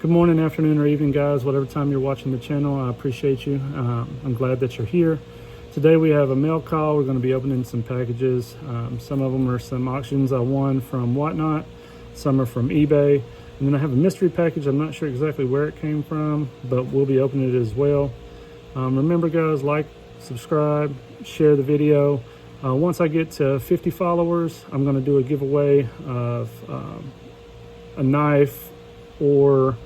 Good morning, afternoon, or evening, guys. Whatever time you're watching the channel, I appreciate you. I'm glad that you're here. Today we have a mail call. We're going to be opening some packages. Some of them are some auctions I won from Whatnot. Some are from eBay. And then I have a mystery package. I'm not sure exactly where it came from, but we'll be opening it as well. Remember, guys, like, subscribe, share the video. Once I get to 50 followers, I'm going to do a giveaway of a knife or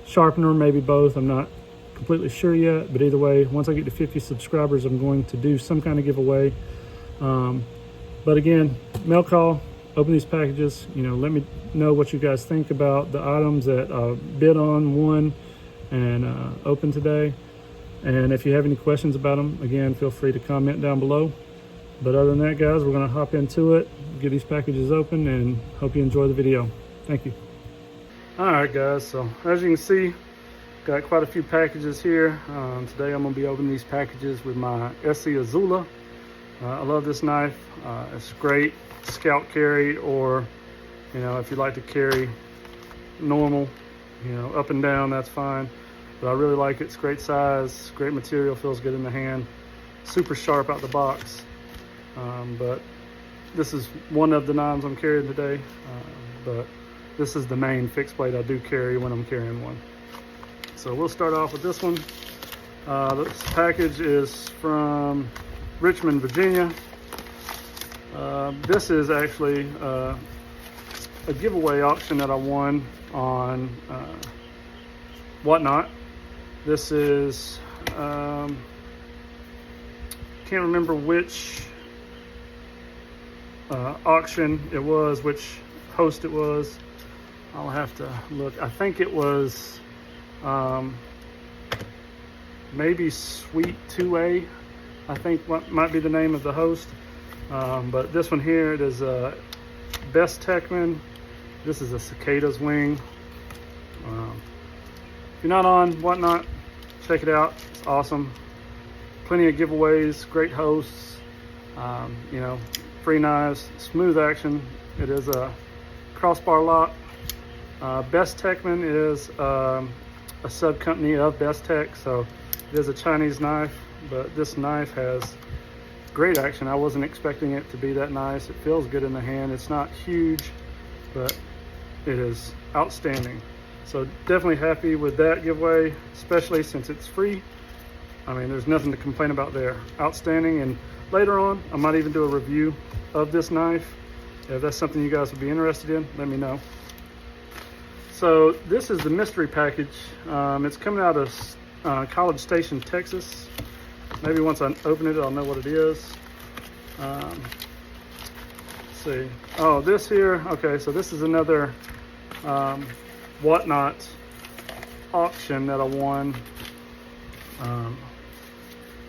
sharpener, maybe both. I'm not completely sure yet, but either way, once I get to 50 subscribers, I'm going to do some kind of giveaway. But again, mail call, open these packages. Let me know what you guys think about the items that bid on, won, and open today. And if you have any questions about them, again, feel free to comment down below. But other than that, guys, we're going to hop into it, get these packages open, and hope you enjoy the video. Thank you. All right, guys, so as you can see, got quite a few packages here. Today I'm going to be opening these packages with my SC Azula. I love this knife. It's great scout carry, or if you like to carry normal, up and down, that's fine. But I really like it. It's great size, great material, feels good in the hand, super sharp out the box. But this is one of the knives I'm carrying today, but this is the main fixed blade I do carry when I'm carrying one. So we'll start off with this one. This package is from Richmond, Virginia. This is actually a giveaway auction that I won on Whatnot. This is, can't remember which auction it was, which host it was. I'll have to look. I think it was maybe Sweet 2A, I think what might be the name of the host. But this one here, it is Best Techman. This is a Cicadas wing. If you're not on Whatnot, check it out. It's awesome. Plenty of giveaways, great hosts, free knives, smooth action. It is a crossbar lock. Best Techman is a sub company of Best Tech, so it is a Chinese knife, but this knife has great action. I wasn't expecting it to be that nice. It feels good in the hand. It's not huge, but it is outstanding. So definitely happy with that giveaway, especially since it's free. I mean, there's nothing to complain about there. Outstanding. And later on, I might even do a review of this knife. If that's something you guys would be interested in, let me know. So this is the mystery package. It's coming out of College Station, Texas. Maybe once I open it, I'll know what it is. Let's see. Oh, this here. Okay, so this is another Whatnot auction that I won.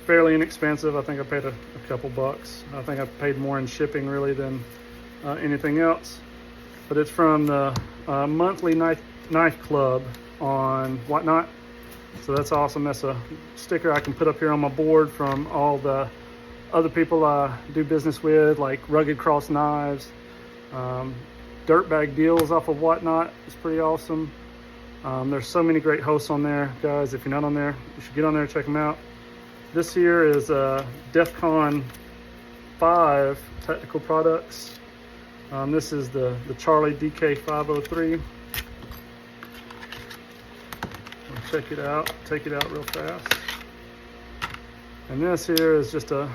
Fairly inexpensive. I think I paid a couple bucks. I think I paid more in shipping really than anything else. But it's from the monthly knife club on Whatnot. So that's awesome. That's a sticker I can put up here on my board from all the other people I do business with, like Rugged Cross Knives, Dirtbag Deals off of Whatnot. It's pretty awesome. There's so many great hosts on there, guys. If you're not on there, you should get on there and check them out. This here is DEFCON 5 Technical Products. This is the Charlie DK503. I'll check it out, take it out real fast. And this here is just a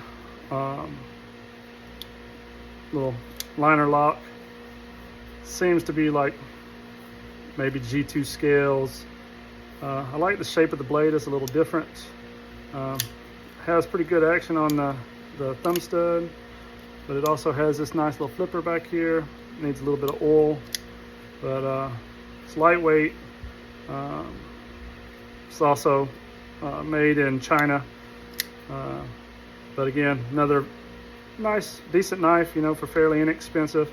little liner lock. Seems to be like maybe G2 scales. I like the shape of the blade, it's a little different. Has pretty good action on the thumb stud, but it also has this nice little flipper back here. Needs a little bit of oil, but it's lightweight. It's also made in China, but again, another nice, decent knife, for fairly inexpensive.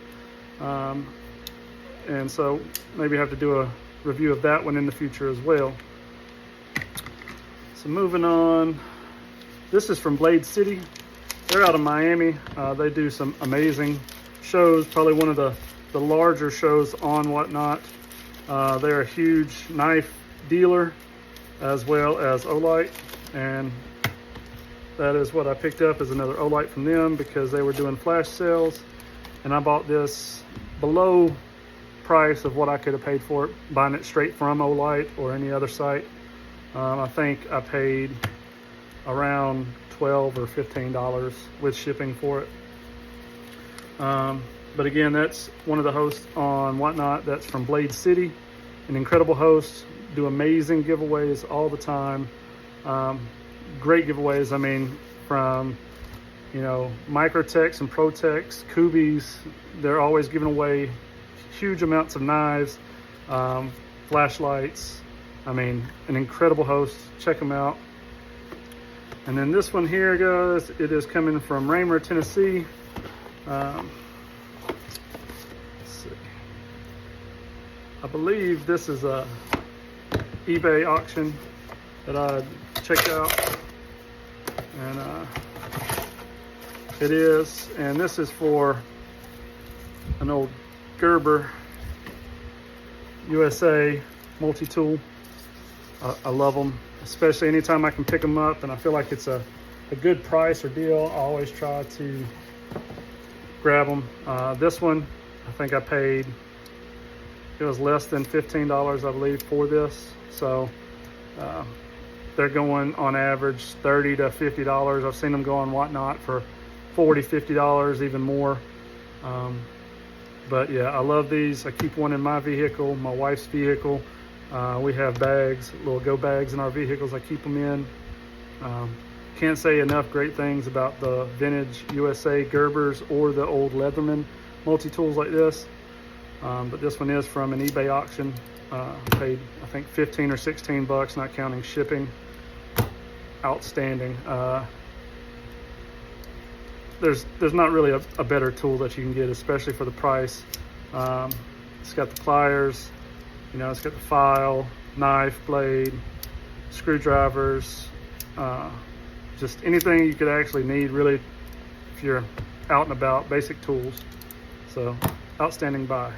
And so maybe have to do a review of that one in the future as well. So moving on, this is from Blade City. They're out of Miami. They do some amazing shows, probably one of the larger shows on Whatnot. They're a huge knife dealer as well as Olight, and that is what I picked up, is another Olight from them because they were doing flash sales, and I bought this below price of what I could have paid for it buying it straight from Olight or any other site. I think I paid around $12 or $15 with shipping for it. But again, that's one of the hosts on Whatnot. That's from Blade City, an incredible host, do amazing giveaways all the time. Great giveaways. I mean, from, you know, Microtex and Protex, Kubies, they're always giving away huge amounts of knives, flashlights. I mean, an incredible host. Check them out. And then this one here, guys, it is coming from Raymer, Tennessee. Let's see. I believe this is a eBay auction that I checked out, and it is, and this is for an old Gerber USA multi-tool. I love them, especially anytime I can pick them up and I feel like it's a good price or deal. I always try to grab them. This one, I think I paid, it was less than $15, I believe, for this. So they're going on average $30 to $50. I've seen them go on Whatnot for $40, $50, even more. But yeah, I love these. I keep one in my vehicle, my wife's vehicle. We have bags, little go bags in our vehicles. I keep them in. Can't say enough great things about the vintage USA Gerbers or the old Leatherman multi-tools like this. But this one is from an eBay auction. Paid, I think, 15 or 16 bucks, not counting shipping. Outstanding. There's not really a better tool that you can get, especially for the price. It's got the pliers, you know, it's got the file, knife, blade, screwdrivers, just anything you could actually need, really, if you're out and about, basic tools. So, outstanding buy.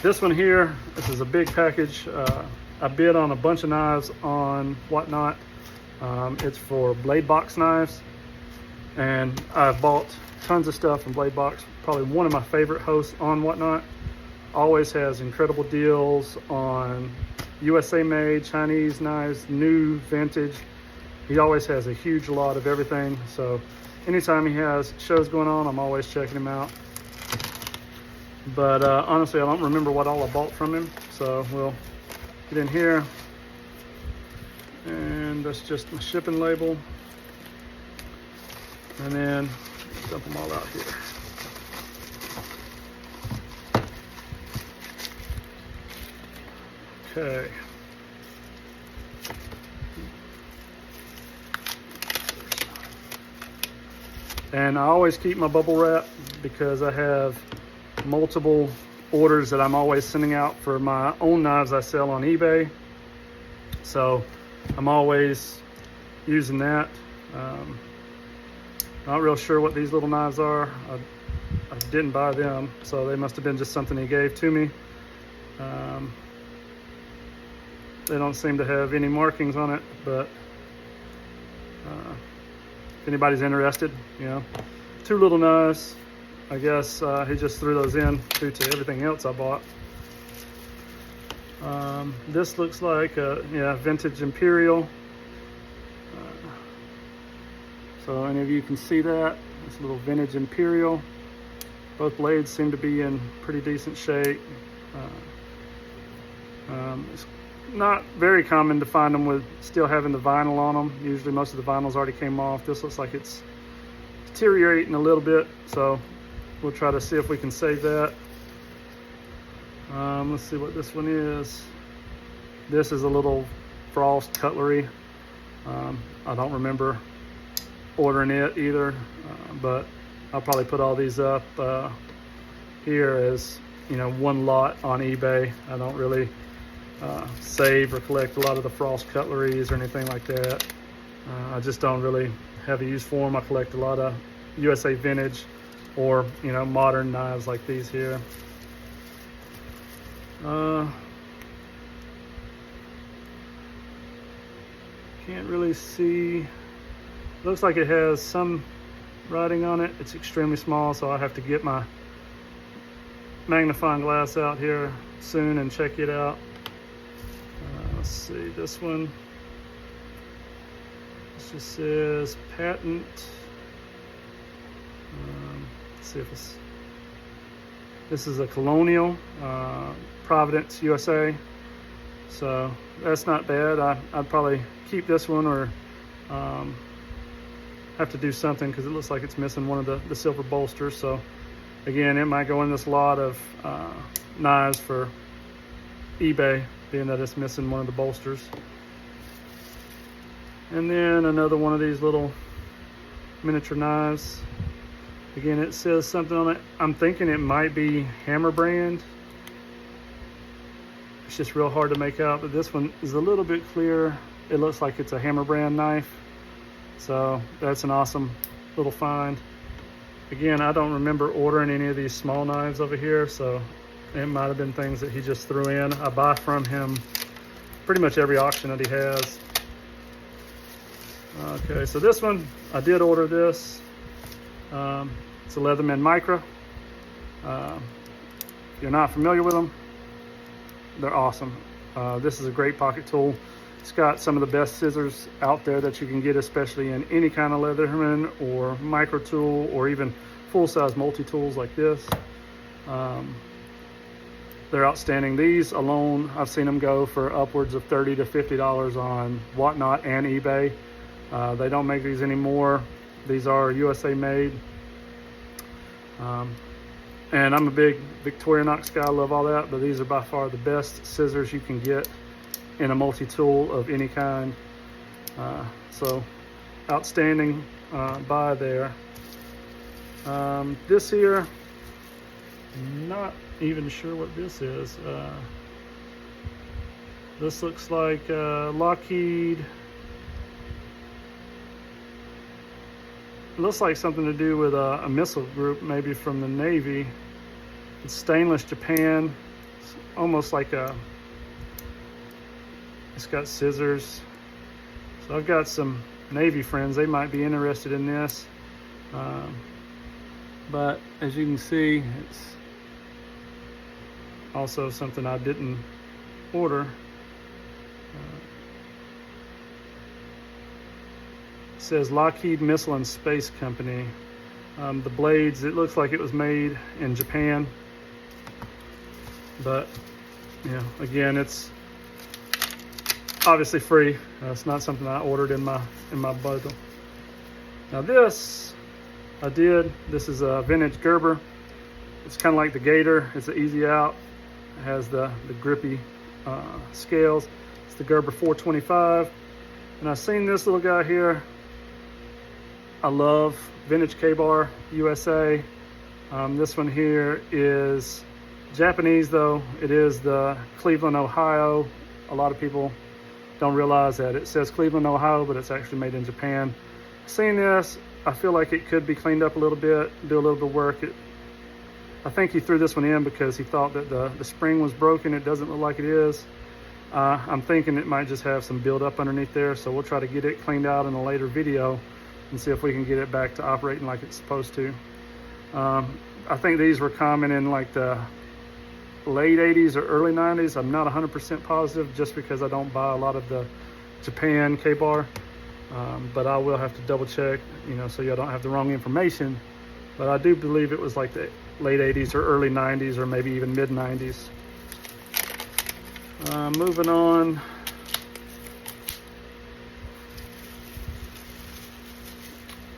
This one here, this is a big package. I bid on a bunch of knives on Whatnot. It's for Blade Box knives, and I've bought tons of stuff from Blade Box. Probably one of my favorite hosts on Whatnot. Always has incredible deals on USA made, Chinese knives, new, vintage. He always has a huge lot of everything. So anytime he has shows going on, I'm always checking him out. But honestly, I don't remember what all I bought from him. So we'll get in here. And that's just my shipping label. And then dump them all out here. Okay. And I always keep my bubble wrap because I have multiple orders that I'm always sending out for my own knives I sell on eBay. So I'm always using that. Not real sure what these little knives are. I didn't buy them, so they must have been just something he gave to me. They don't seem to have any markings on it, but if anybody's interested, you know, 2 little knives. I guess he just threw those in due to everything else I bought. This looks like a vintage Imperial. So any of you can see that. It's a little vintage Imperial. Both blades seem to be in pretty decent shape. It's not very common to find them with still having the vinyl on them. Usually most of the vinyls already came off. This looks like it's deteriorating a little bit, so we'll try to see if we can save that. Let's see what this one is. This is a little Frost cutlery. I don't remember ordering it either, but I'll probably put all these up here as, you know, one lot on eBay. I don't really save or collect a lot of the Frost cutleries or anything like that. I just don't really have a use for them. I collect a lot of USA vintage or, you know, modern knives like these here. Can't really see. Looks like it has some writing on it. It's extremely small, so I have to get my magnifying glass out here soon and check it out. Let's see, this one. This just says patent. Let's see if it's. This is a Colonial, Providence, USA. So that's not bad. I'd probably keep this one or have to do something because it looks like it's missing one of the silver bolsters. So again, it might go in this lot of knives for eBay, being that it's missing one of the bolsters. And then another one of these little miniature knives. Again, it says something on it. I'm thinking it might be Hammer brand. It's just real hard to make out, but this one is a little bit clearer. It looks like it's a Hammer brand knife. So that's an awesome little find. Again, I don't remember ordering any of these small knives over here, so it might have been things that he just threw in. I buy from him pretty much every auction that he has. Okay, so this one, I did order this. It's a Leatherman Micra. If you're not familiar with them, they're awesome. This is a great pocket tool. It's got some of the best scissors out there that you can get, especially in any kind of Leatherman or micro tool or even full-size multi-tools like this. They're outstanding. These alone, I've seen them go for upwards of $30 to $50 on Whatnot and eBay. They don't make these anymore. These are USA made. And I'm a big Victorinox guy, I love all that, but these are by far the best scissors you can get in a multi-tool of any kind. So outstanding buy there. This here, not even sure what this is. This looks like Lockheed. It looks like something to do with a missile group, maybe from the Navy. It's stainless Japan. It's almost like it's got scissors. So I've got some Navy friends, they might be interested in this. But as you can see, it's also something I didn't order. It says Lockheed Missile and Space Company. The blades, it looks like it was made in Japan. But, yeah, again, it's obviously free. It's not something I ordered in my bundle. Now this, I did. This is a vintage Gerber. It's kind of like the Gator. It's an easy out. It has the grippy scales. It's the Gerber 425. And I've seen this little guy here. I love vintage K-Bar USA. This one here is Japanese though. It is the Cleveland, Ohio. A lot of people don't realize that it says Cleveland, Ohio, but it's actually made in Japan. Seeing this, I feel like it could be cleaned up a little bit, do a little bit of work. I think he threw this one in because he thought that the spring was broken. It doesn't look like it is. I'm thinking it might just have some buildup underneath there, so we'll try to get it cleaned out in a later video and see if we can get it back to operating like it's supposed to. I think these were common in like the late 80s or early 90s. I'm not 100% positive just because I don't buy a lot of the Japan K-Bar, but I will have to double check, you know, so y'all don't have the wrong information. But I do believe it was like the late 80s or early 90s or maybe even mid 90s. Moving on.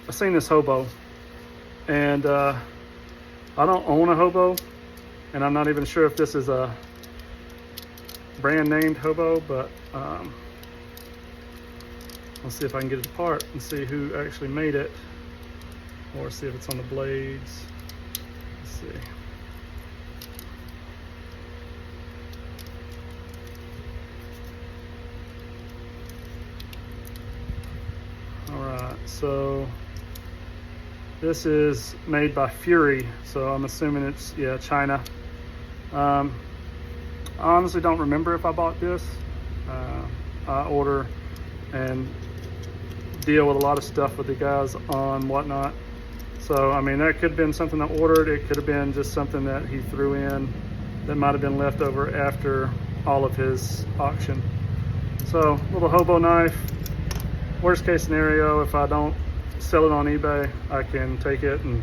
I've seen this hobo, and I don't own a hobo, and I'm not even sure if this is a brand named hobo, but let's see if I can get it apart and see who actually made it, or see if it's on the blades. Let's see. All right, so this is made by Fury, so I'm assuming it's, yeah, China. I honestly don't remember if I bought this. I order and deal with a lot of stuff with the guys on Whatnot. So I mean, that could have been something I ordered. It could have been just something that he threw in that might have been left over after all of his auction. So little hobo knife. Worst case scenario, if I don't sell it on eBay, I can take it and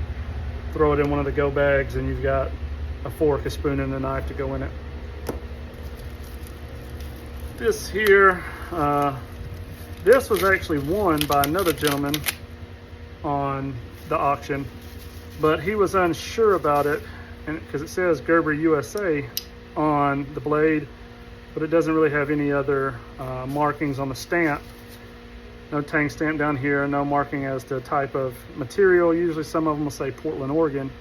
throw it in one of the go bags, and you've got a fork, a spoon, and a knife to go in it. This here, this was actually won by another gentleman on the auction, but he was unsure about it, and because it says Gerber USA on the blade, but it doesn't really have any other markings on the stamp. No tang stamp down here, no marking as to type of material. Usually some of them will say Portland, Oregon.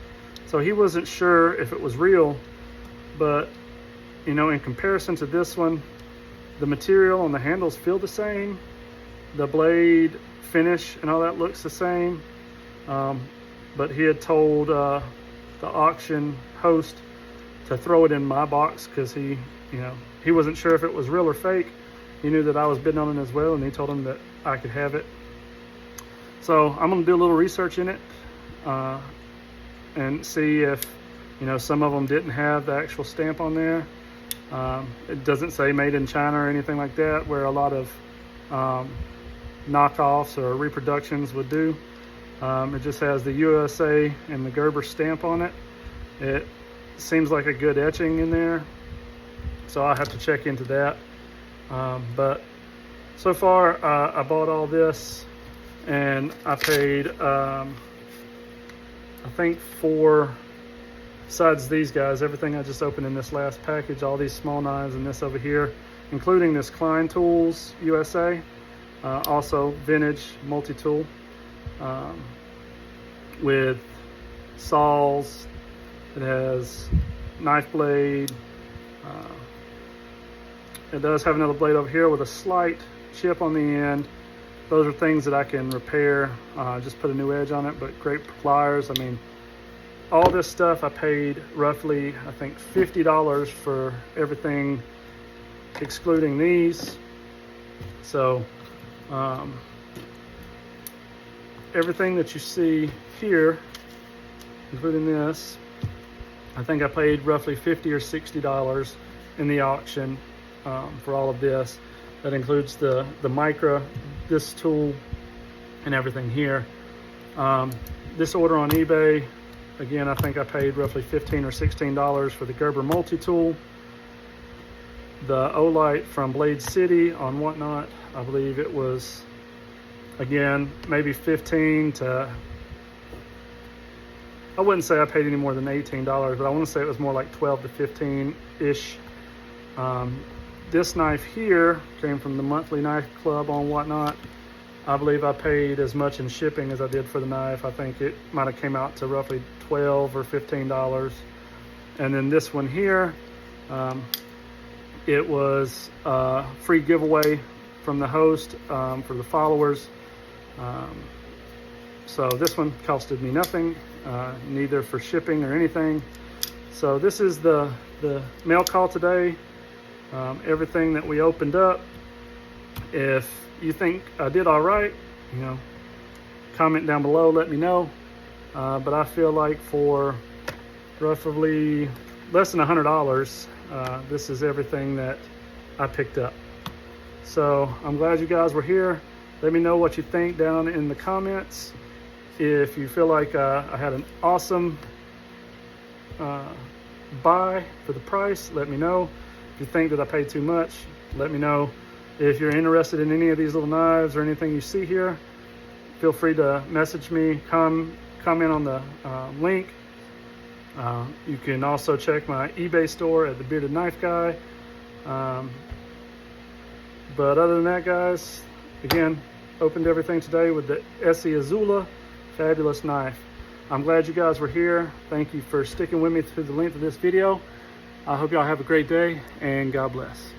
So he wasn't sure if it was real, but you know, in comparison to this one, the material on the handles feel the same. The blade finish and all that looks the same. But he had told the auction host to throw it in my box because he wasn't sure if it was real or fake. He knew that I was bidding on it as well, and he told him that I could have it. So I'm gonna do a little research in it and see if, you know, some of them didn't have the actual stamp on there. It doesn't say made in China or anything like that, where a lot of knockoffs or reproductions would do. It just has the USA and the Gerber stamp on it. It seems like a good etching in there, so I'll have to check into that. But so far, I bought all this, and I paid, I think besides these guys, everything I just opened in this last package, all these small knives and this over here, including this Klein Tools USA, also vintage multi-tool, with saws. It has knife blade. It does have another blade over here with a slight chip on the end. Those are things that I can repair, just put a new edge on it, but great pliers. I mean, all this stuff I paid roughly, I think, $50 for everything excluding these. So everything that you see here, including this, I think I paid roughly $50 or $60 in the auction for all of this. That includes the Micra, this tool, and everything here. This order on eBay, again, I think I paid roughly $15 or $16 for the Gerber multi-tool. The Olight from Blade City on Whatnot, I believe it was, again, maybe 15 to, I wouldn't say I paid any more than $18, but I want to say it was more like 12 to 15-ish. This knife here came from the Monthly Knife Club on Whatnot. I believe I paid as much in shipping as I did for the knife. I think it might have came out to roughly $12 or $15. And then this one here, it was a free giveaway from the host for the followers. So this one costed me nothing, neither for shipping or anything. So this is the mail call today. Everything that we opened up. If you think I did all right, you know, comment down below, let me know. But I feel like for roughly less than $100, this is everything that I picked up. So I'm glad you guys were here. Let me know what you think down in the comments. If you feel like I had an awesome buy for the price, let me know. If you think that I paid too much, let me know. If you're interested in any of these little knives or anything you see here, feel free to message me, comment on the link. You can also check my eBay store at The Bearded Knife Guy. But other than that, guys, again, opened everything today with the Essie Azula, fabulous knife. I'm glad you guys were here. Thank you for sticking with me through the length of this video. I hope y'all have a great day, and God bless.